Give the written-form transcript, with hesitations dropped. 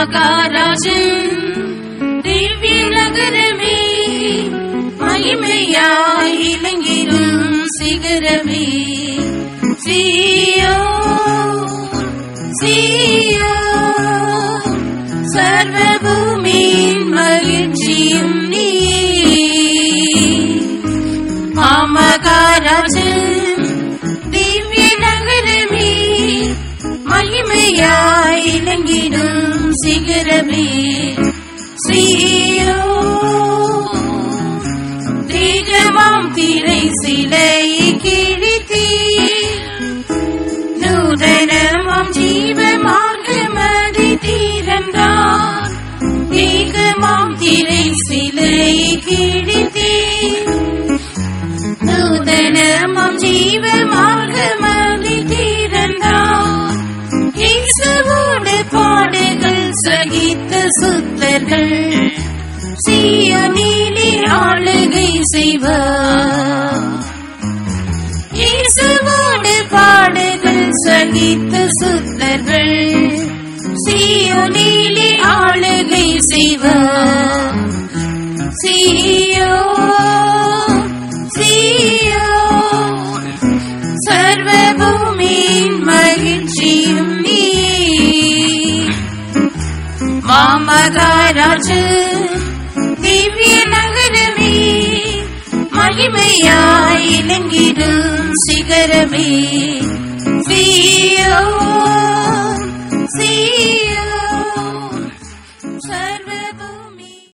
மகாராஜன் திவ்ய நகரமே, மகிமையாய் இலங்கிடும் சிகரமே, சீயோன் சீயோன் சர்வ பூமியின் மகிழ்ச்சியும் நீ. மகாராஜன் திவ்ய நகரமே, மகிமையாய் இலங்கிடும் சிகரமே, சீயோன் தேஜமாம் திரை சிலையை கிழித்தீர், நூதனமாம் ஜீவ மார்க்கமதை தீரந்தார். தேகமாம் திரை சிலையை கிழித்தீர், நூதனமாம் ஜீவ மார்க்கமதை தீரந்தார். இயேசுவோடு பாடுகள் சகித்த சுத்தர்கள், சீயோனிலே ஆளுகை செய்வார். இயேசுவோடு பாடுகள் சகித்த சுத்தர்கள், சீயோனிலே ஆளுகை செய்வார். சீயோன் சீயோன் சர்வ பூமியின் மகிழ்ச்சியும் நீ. மகாராஜன் திவ்ய நகரமே, மகிமையாய் இலங்கிடும் சிகரமே, சீயோன்